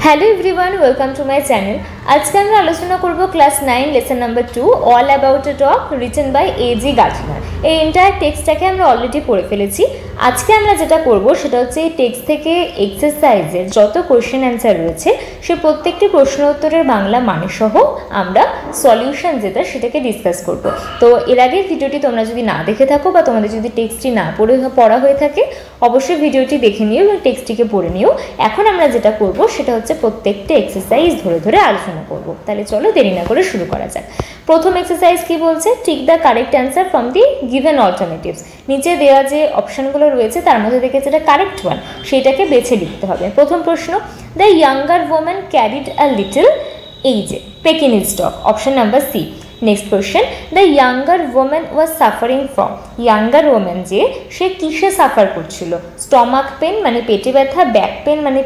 Hello everyone, welcome to my channel. আজকে আমরা আলোচনা করব class 9 lesson number 2 all about a dog written by AG Gardiner. এই entire টেক্সটটাকে আমরা অলরেডি পড়ে ফেলেছি। আজকে আমরা যেটা করব সেটা হচ্ছে এই টেক্সট থেকে এক্সারসাইজের যত কোয়েশ্চেন অ্যান্সার রয়েছে সে প্রত্যেকটি প্রশ্ন উত্তরের বাংলা মানে সহ আমরা সলিউশন যেটা সেটাকে ডিসকাস করব। তো এর আগের ভিডিওটি তোমরা যদি না দেখে থাকো বা তোমাদের যদি টেক্সটটি না পড়া হয়ে থাকে অবশ্যই ভিডিওটি দেখে নিও এবং টেক্সটটিকে পড়ে নিও। এখন আমরা যেটা করব সেটা হচ্ছে প্রত্যেকটা এক্সারসাইজ ধরে ধরে আলোচনা করব। তাহলে চলো দেরি না করে শুরু করা যাক। প্রথম এক্সারসাইজ কি বলছে, tick the correct answer from the given alternatives. নিচে দেওয়া যে অপশনগুলো রয়েছে তার মধ্যে থেকে যেটা কারেক্ট ওয়ান সেটাকে বেছে লিখতে হবে। প্রথম প্রশ্ন, the younger woman carried a little, এই যে Pekingese dog, option number C. Next question, the younger woman was suffering from, younger woman যে সে কিসে সাফার করছিল? স্টমাক পেন মানে পেটে ব্যথা, ব্যাক পেন মানে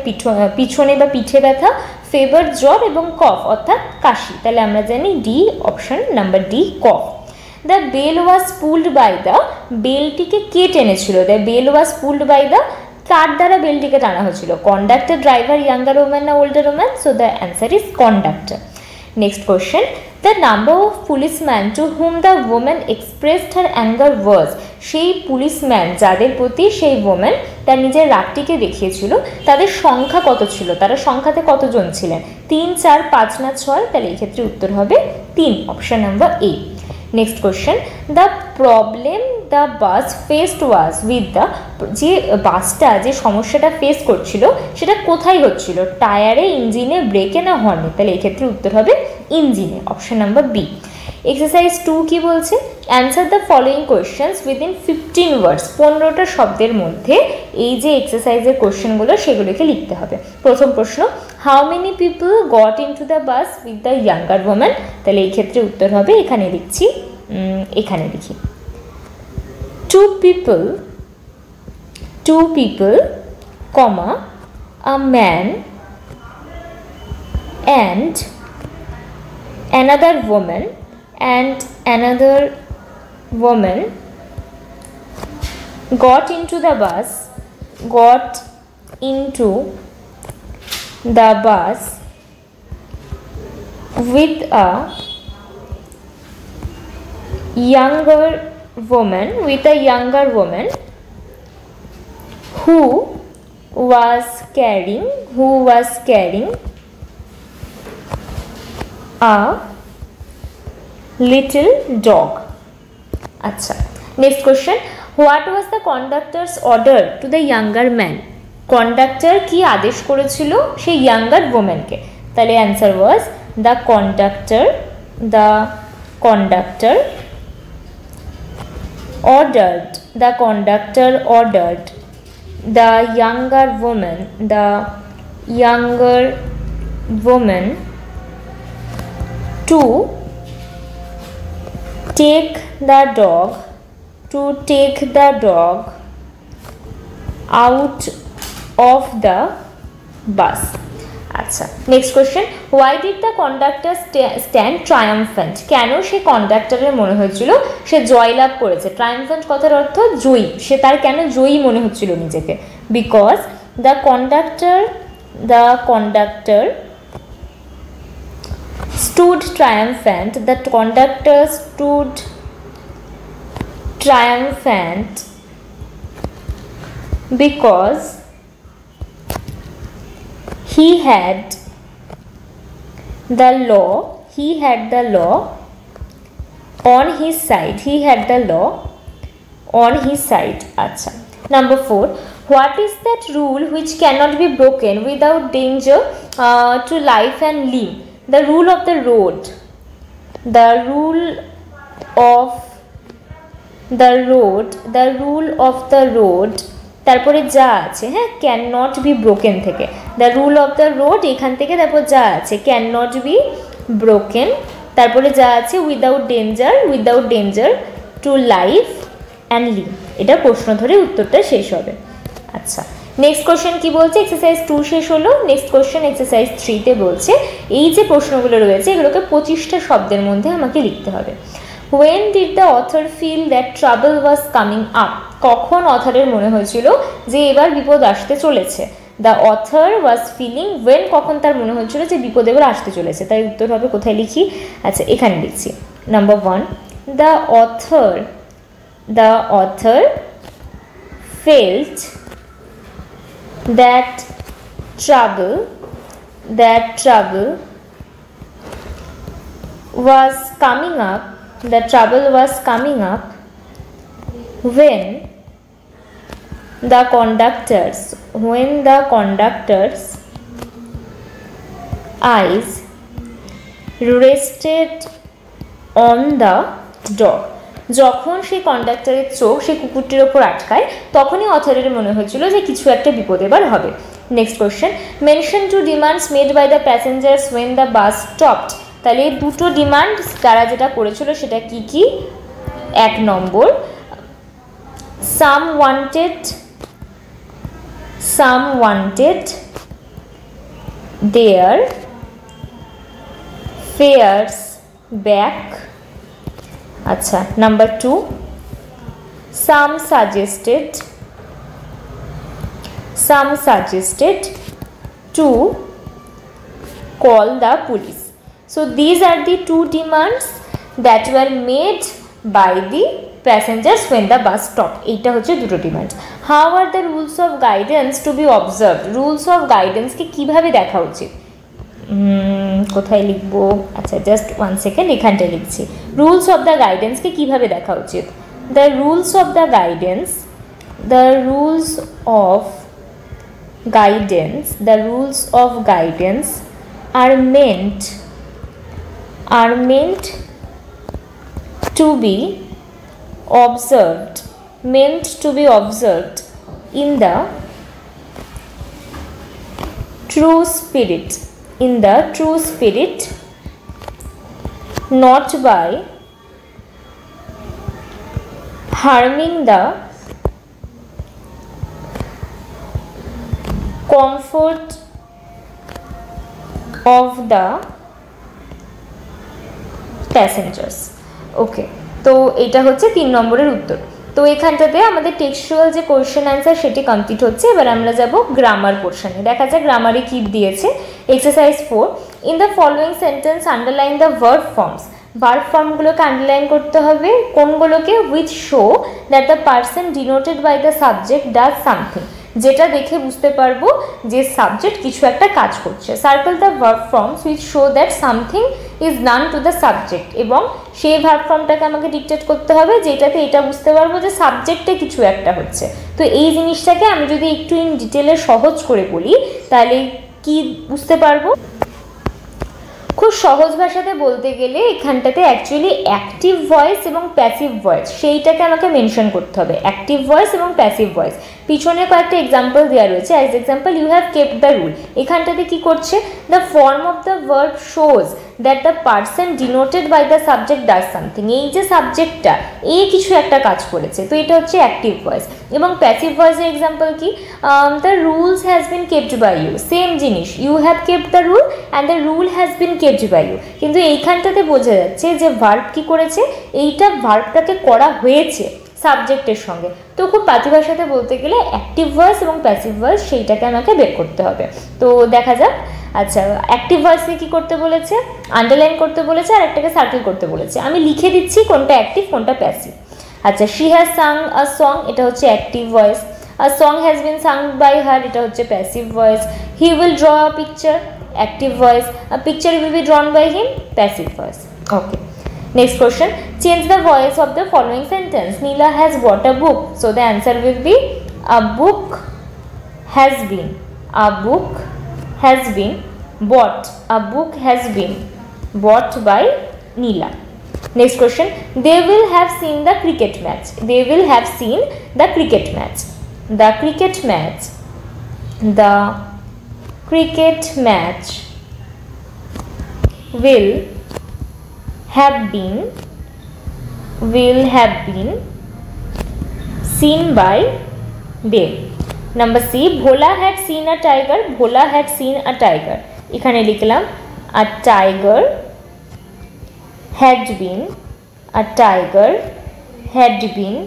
পিছনে বা পিঠে ব্যথা, ফেভার জ্বর এবং কফ অর্থাৎ কাশি। তাহলে আমরা জানি D, option number D cough. The bell was pulled by the, বেলটিকে কে টেনেছিল? The bell was pulled by the, কার দ্বারা বেলটিকে টানা হয়েছিল? কন্ডাক্টর, ড্রাইভার, ইয়াঙ্গার ওম্যান না older woman? So the answer is conductor. Next question, the number of policeman to whom the woman expressed her anger was, সেই policeman যাদের প্রতি সেই ওম্যান তার নিজের রাগটিকে দেখিয়েছিল তাদের সংখ্যা কত ছিল? তারা সংখ্যাতে কতজন ছিলেন? 3, 4, 5 না 6? তাহলে এই ক্ষেত্রে উত্তর হবে 3, option number A. Next question, the problem the bus faced was with the, যে বাসটা যে সমস্যাটা ফেস করছিল সেটা কোথায় হচ্ছিল? টায়ারে, ইঞ্জিনে, ব্রেকে না হর্নে? তাহলে এই ক্ষেত্রে উত্তর হবে ইঞ্জিনে, অপশন নাম্বার বি। এক্সারসাইজ 2 কি বলছে, answer the following questions within 15 ওয়ার্ডস, 15টা শব্দের মধ্যে এই যে এক্সারসাইজের কোয়েশ্চেনগুলো সেগুলোকে লিখতে হবে। প্রথম প্রশ্ন, how many people got in to the bus with the younger woman? তাহলে এই ক্ষেত্রে উত্তর হবে, এখানে লিখছি, এখানে লিখি, two people, comma, a man and another woman got into the bus with a younger woman who was carrying a little dog. আচ্ছা, next question, what was the কন্ডাক্টরস order to the younger man? Conductor কি আদেশ করেছিল সেই younger ওম্যানকে? তাহলে answer was the conductor ordered the younger woman to take the dog out of the bus. আচ্ছা, next question, why did the conductor stand triumphant? কেন সে কন্ডাক্টরের মনে হয়েছিল সে জয়লাভ করেছে? ট্রায়াম্ফ্যান্ট কথার অর্থ জয়ী, সে তার কেন জয়ী মনে হচ্ছিল নিজেকে? Because the conductor stood triumphant, the conductor stood triumphant because he had the law on his side. আচ্ছা, number 4, what is that rule which cannot be broken without danger to life and limb? The rule of the road তারপরে যা আছে, হ্যাঁ, can not be broken থেকে, the rule of the road এখান থেকে তারপর যা আছে ক্যান নট বি ব্রোকেন, তারপরে যা আছে without danger to life and live. এটা প্রশ্ন ধরে উত্তরটা শেষ হবে। আচ্ছা, নেক্সট কোয়েশ্চেন কি বলছে, এক্সারসাইজ 2 শেষ হলো। নেক্সট কোয়েশ্চেন এক্সারসাইজ 3-তে বলছে এই যে প্রশ্নগুলো রয়েছে এগুলোকে 25টা শব্দের মধ্যে আমাকে লিখতে হবে। When did the author feel that trouble was coming up? কখন অথরের মনে হয়েছিল যে এবার বিপদ আসতে চলেছে? The author was feeling when, কখন তার মনে হচ্ছিল যে বিপদ এবার আসতে চলেছে। তাই উত্তর হবে, কোথায় লিখি, আচ্ছা এখানে লিখছি। Number 1, the author felt that trouble was coming up when the conductor's eyes rested on the door. যখন সেই কন্ডাক্টরের চোখ সেই কুকুরটির ওপর আটকায় তখনই অথরের মনে হয়েছিল যে কিছু একটা বিপদ এবার হবে। Next question, mention 2 demands made by the passengers when the bus stopped. তাহলে এই দুটো ডিমান্ড তারা যেটা করেছিল সেটা কি কি? 1 নম্বর, some wanted their fares back. আচ্ছা, number 2, some suggested to call the police. So these are the 2 demands that were made by the passengers when the bus stopped. এইটা হচ্ছে দুটো demand. How are the rules of guidance to be observed? Rules of গাইডেন্সকে কিভাবে দেখা উচিত? কোথায় লিখবো? আচ্ছা জাস্ট 1 সেকেন্ড, এখানটায় লিখছি। রুলস অফ দ্য গাইডেন্সকে কিভাবে দেখা উচিত? The rules of guidance are meant to be observed in the true spirit, not by harming the comfort of the passengers. Okay, তো এটা হচ্ছে 3 নম্বরের উত্তর। তো এখানটাতে আমাদের টেক্সচুয়াল যে কোয়েশ্চেন অ্যান্সার সেটি কমপ্লিট হচ্ছে। এবার আমরা যাব গ্রামার পোর্শনে। দেখা যাক গ্রামারে কি দিয়েছে। Exercise 4, in the following sentence underline the verb forms. Verb ফর্মগুলোকে আন্ডারলাইন করতে হবে। কোনগুলোকে? Which show that the person denoted by the subject does something, যেটা দেখে বুঝতে পারবো যে সাবজেক্ট কিছু একটা কাজ করছে। Circle the verb forms which show that something is done to the subject, এবং সেই ভার্ব ফর্মটাকে আমাকে ডিকটেট করতে হবে যেটাতে এটা বুঝতে পারবো যে সাবজেক্টে কিছু একটা হচ্ছে। তো এই জিনিসটাকে আমি যদি একটু ইন ডিটেলে সহজ করে বলি তাহলে কি বুঝতে পারবো? খুব সহজ ভাষাতে বলতে গেলে এখানটাতে অ্যাকচুয়ালি অ্যাক্টিভ ভয়েস এবং প্যাসিভ ভয়েস সেইটাকে আমাকে মেনশন করতে হবে। অ্যাক্টিভ ভয়েস এবং প্যাসিভ ভয়েস পিছনে কয়েকটা এক্সাম্পল দেওয়া রয়েছে। As example, you have kept the rule. এখানটাতে কি করছে? The form of the verb shows that the person denoted by the subject does something. এই যে সাবজেক্টটা কিছু একটা কাজ করেছে, তো এটা হচ্ছে অ্যাক্টিভ ভয়েস। এবং প্যাসিভ ভয়েসের এক্সাম্পল কি? The rules has been kept by you. Same জিনিস, you have kept the rule and the rule has been kept by you. কিন্তু এইখানটাতে বোঝা যাচ্ছে যে ভার্ব কি করেছে, এইটা ভার্বটাকে করা হয়েছে সাবজেক্টের সঙ্গে। তো খুব পাতি ভাষাতে বলতে গেলে অ্যাক্টিভ ভয়েস এবং প্যাসিভ ভয়েস সেইটাকে আমাকে বের করতে হবে। তো দেখা যাক। আচ্ছা, অ্যাক্টিভ ভয়েসকে কী করতে বলেছে? আন্ডারলাইন করতে বলেছে, আর একটাকে সার্কেল করতে বলেছে। আমি লিখে দিচ্ছি কোনটা অ্যাক্টিভ কোনটা প্যাসিভ। আচ্ছা, she has sung a song, এটা হচ্ছে active voice. A song has been sung by her, এটা হচ্ছে passive voice. He will draw a picture, active voice. A picture will be drawn by him, passive voice. Okay, next question, change the voice of the following sentence. Neela has bought a book, so the answer will be a book has been bought. A book has been bought by Neela. Next question, they will have seen the cricket match. They will have seen the cricket match. The cricket match will have been seen by them. Number C, Bhola had seen a tiger. Bhola had seen a tiger. এখানে লিখলাম a tiger had been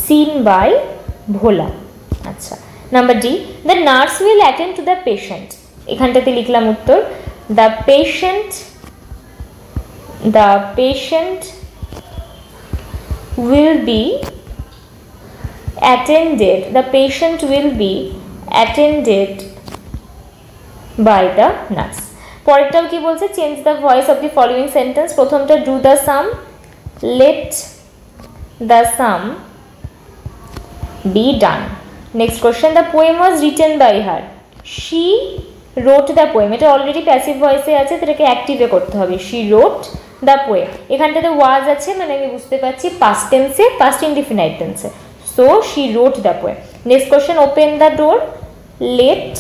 seen by Bhola. আচ্ছা, number D, the nurse will attend to the patient. এখানটাতে লিখলাম উত্তর, the patient will be attended by the nurse. পরেরটাও কি বলছে, change the voice of the following sentence. প্রথমটা, do the sum, let the sum be done. Next question, the poem was written by her, she wrote the poem. এটা already passive ভয়েসে আছে, এটাকে অ্যাক্টিভে করতে হবে, শি রোট দ্য পোয়েম। এখানটাতে ওয়াজ আছে, মানে আমি বুঝতে পারছি পাস্ট টেন্সে, পাস্ট ইনডিফিনাইট টেন্সে, so she wrote the poem. Next question, open the door, let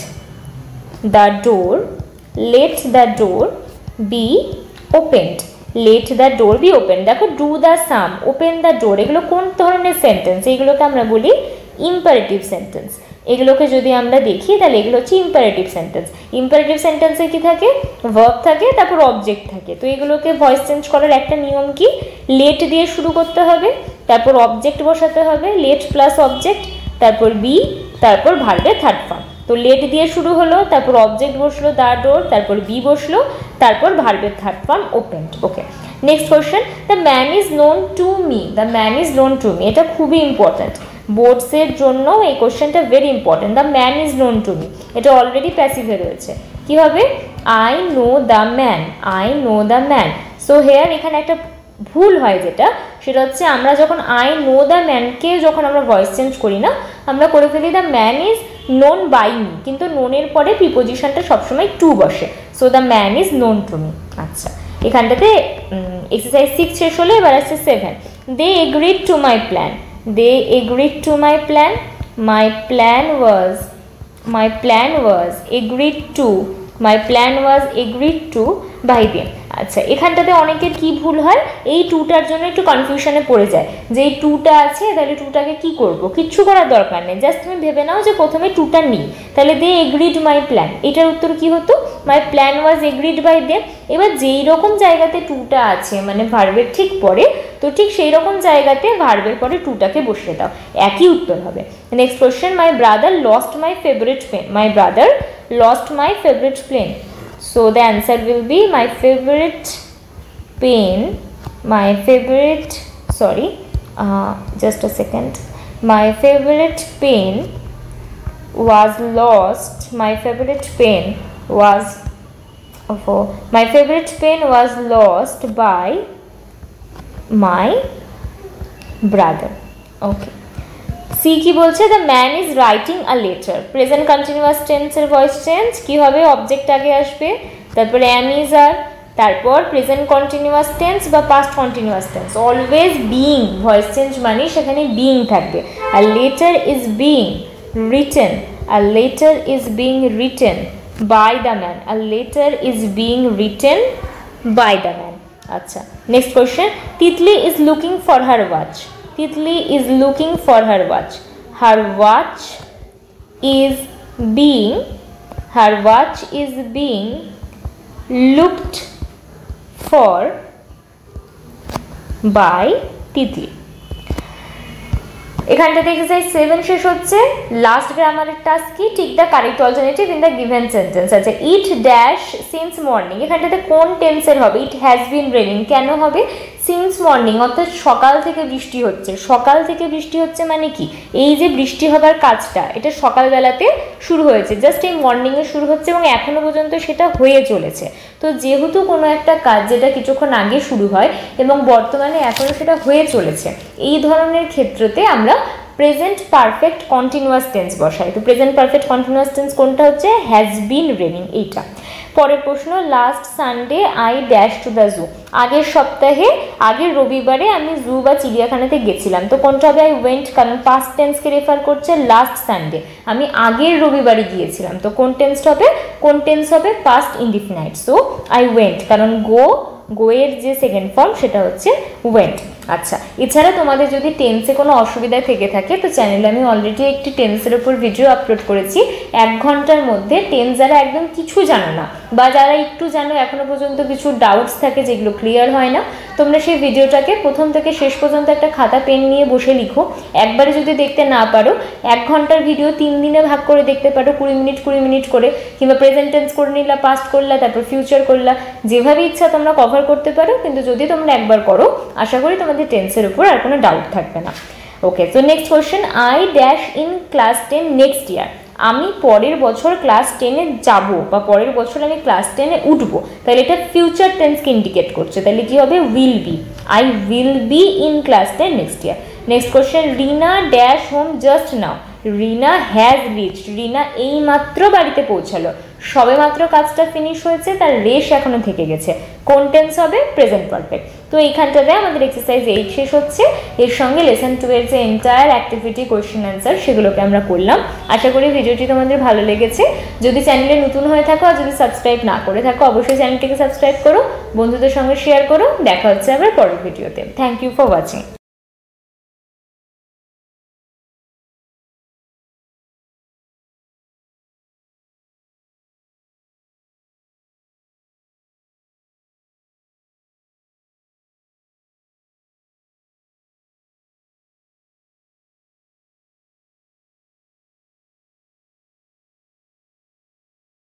the door be opened, let the door be open. দেখো, do the sum, open the door, এগুলো কোন ধরনের সেন্টেন্স? এগুলোকে আমরা বলি ইম্পারেটিভ সেন্টেন্স। এগুলোকে যদি আমরা দেখি তাহলে এগুলো হচ্ছে ইম্পারেটিভ সেন্টেন্স। ইম্পারেটিভ সেন্টেন্সে কি থাকে? ভার্ব থাকে, তারপর অবজেক্ট থাকে। তো এগুলোকে ভয়েস চেঞ্জ করার একটা নিয়ম কি, লেট দিয়ে শুরু করতে হবে, তারপর অবজেক্ট বসাতে হবে, লেট প্লাস অবজেক্ট, তারপর বি, তারপর ভার্বের থার্ড ফর্ম। তো লেট দিয়ে শুরু হলো, তারপর অবজেক্ট বসলো দ্য ডোর, তারপর বি বসলো, তারপর ভার্বের third form opened. Okay, next question, the man is known to me, the man is known to me, এটা খুবই ইম্পর্ট্যান্ট বোর্ডসের জন্য, এই কোয়েশ্চেনটা very important. The man is known to me, এটা অলরেডি প্যাসিভে রয়েছে, কি হবে? I know the man, I know the man. So here এখানে একটা ভুল হয়, যেটা সেটা হচ্ছে আমরা যখন আই নো দ্য ম্যানকে যখন আমরা ভয়েস চেঞ্জ করি না, আমরা করে ফেলি the man is known by me, কিন্তু নোনের পরে প্রিপোজিশনটা সবসময় টু বসে, so the man is known to me. আচ্ছা, এখানটাতে এক্সারসাইজ 6 শেষ হলে এবার আসছে 7। They agreed to my plan, they agreed to my plan, my plan was agreed to by them। আচ্ছা, এখানটাতে অনেকের কি ভুল হয়, এই টুটার জন্য একটু কনফিউশনে পড়ে যায় যে এই টুটা আছে, তাহলে টুটাকে কি করব? কিচ্ছু করার দরকার নেই, জাস্ট তুমি ভেবে নাও যে প্রথমে টুটা নিই, তাহলে দে এগ্রিড মাই প্ল্যান, এটার উত্তর কি হতো? My plan was agreed by them. এবার যেই রকম জায়গাতে টুটা আছে, মানে ভার্বের ঠিক পরে, তো ঠিক সেই রকম জায়গাতে ভার্বের পরে টুটাকে বসিয়ে দাও, একই উত্তর হবে। Next question, my brother lost my favourite pen, my brother lost my favourite pen, so the answer will be my favorite pen, my favorite, sorry, just a second, my favorite pen was lost, my favorite pen was lost by my brother। okay, see কি বলছে? The man is writing a letter, present continuous টেন্সের voice change, কি হবে? Object আগে আসবে, তারপরে অ্যাম is are, তারপর present continuous tense বা past continuous tense, always being, voice change মানে সেখানে বিইং থাকবে। আর লেটার ইজ বিইং রিটেন, আর letter is being written by the man, আর letter is being written by the man. আচ্ছা, next question, Titli is looking for her watch, Titli is looking for her watch. Her watch is being looked for by Titli। এখানটাতে exercise 7 শেষ হচ্ছে। Last গ্রামারের task কি? Tick the correct alternative in the given sentence. আচ্ছা, it dash since morning, এখানটাতে কোন টেন্সের হবে? ইট হ্যাজ বিন রেনিং, কেন হবে? সিন্স মর্নিং, অর্থাৎ সকাল থেকে বৃষ্টি হচ্ছে। সকাল থেকে বৃষ্টি হচ্ছে মানে কি? এই যে বৃষ্টি হবার কাজটা, এটা সকালবেলাতে শুরু হয়েছে, জাস্ট এই মর্নিংয়ে শুরু হচ্ছে এবং এখনো পর্যন্ত সেটা হয়ে চলেছে। তো যেহেতু কোনো একটা কাজ যেটা কিছুক্ষণ আগে শুরু হয় এবং বর্তমানে এখনও সেটা হয়ে চলেছে, এই ধরনের ক্ষেত্রতে আমরা প্রেজেন্ট পারফেক্ট কন্টিনিউয়াস টেন্স বসাই। তো প্রেজেন্ট পারফেক্ট কন্টিনিউয়াস টেন্স কোনটা হচ্ছে? হ্যাজ বিন রেনিং, এইটা। পরের প্রশ্ন, last Sunday I dash to the zoo, আগের সপ্তাহে, আগের রবিবারে আমি জু বা চিড়িয়াখানাতে গেছিলাম। তো কোনটা হবে? আই ওয়েন্ট, কারণ পাস্ট টেন্সকে রেফার করছে। লাস্ট সানডে, আমি আগের রবিবারে গিয়েছিলাম, তো কোন টেন্সটা হবে? কোন টেন্স হবে? Past indefinite, so I went, কারণ গো এর যে সেকেন্ড ফর্ম সেটা হচ্ছে ওয়েন্ট। আচ্ছা, এছাড়া তোমাদের যদি টেন্সে কোনো অসুবিধা থেকে থাকে তো চ্যানেলে আমি অলরেডি একটি টেন্সের উপর ভিডিও আপলোড করেছি। 1 ঘন্টার মধ্যে টেন্স যারা একদম কিছু জানো না বা যারা একটু জানো এখনো পর্যন্ত কিছু ডাউটস থাকে যেগুলো ক্লিয়ার হয় না, তোমরা সেই ভিডিওটাকে প্রথম থেকে শেষ পর্যন্ত একটা খাতা পেন নিয়ে বসে লিখো। একবারে যদি দেখতে না পারো 1 ঘন্টার ভিডিও 3 দিনে ভাগ করে দেখতে পারো, 20 মিনিট করে, কিংবা প্রেজেন্ট টেন্স করে নিলা, পাস্ট করলা, তারপর ফিউচার করলা, যেভাবে ইচ্ছা তোমরা কভার করতে পারো। কিন্তু যদি তোমরা একবার করো আশা করি তোমাদের টেন্সের উপর আর কোনো ডাউট থাকবে না। ওকে, তো next question, I dash in class 10 next ইয়ার। আমি পরের বছর ক্লাস 10-এ যাব বা পরের বছর আমি ক্লাস 10-এ উঠবো, তাহলে এটা ফিউচার টেন্সকে ইন্ডিকেট করছে। তাহলে কি হবে? Will be. I will be in class 10 next year. Next question, Rina dash home just now. Rina has reached. Rina এই মাত্র বাড়িতে পৌঁছালো, সবে মাত্র কাজটা ফিনিশ হয়েছে, তার রেশ এখনো থেকে গেছে। কোন টেন্স হবে? Present perfect. তো এইখানটাতে আমাদের এক্সারসাইজ 8 শেষ হচ্ছে। এর সঙ্গে লেসন 2 এর যে এন্টায়ার অ্যাক্টিভিটি, কোয়েশ্চেন অ্যান্সার সেগুলোকে আমরা করলাম। আশা করি ভিডিওটি তোমাদের ভালো লেগেছে। যদি চ্যানেলে নতুন হয়ে থাকো আর যদি সাবস্ক্রাইব না করে থাকো অবশ্যই চ্যানেলটিকে সাবস্ক্রাইব করো, বন্ধুদের সঙ্গে শেয়ার করো। দেখা হচ্ছে আবার পরের ভিডিওতে। Thank you for watching.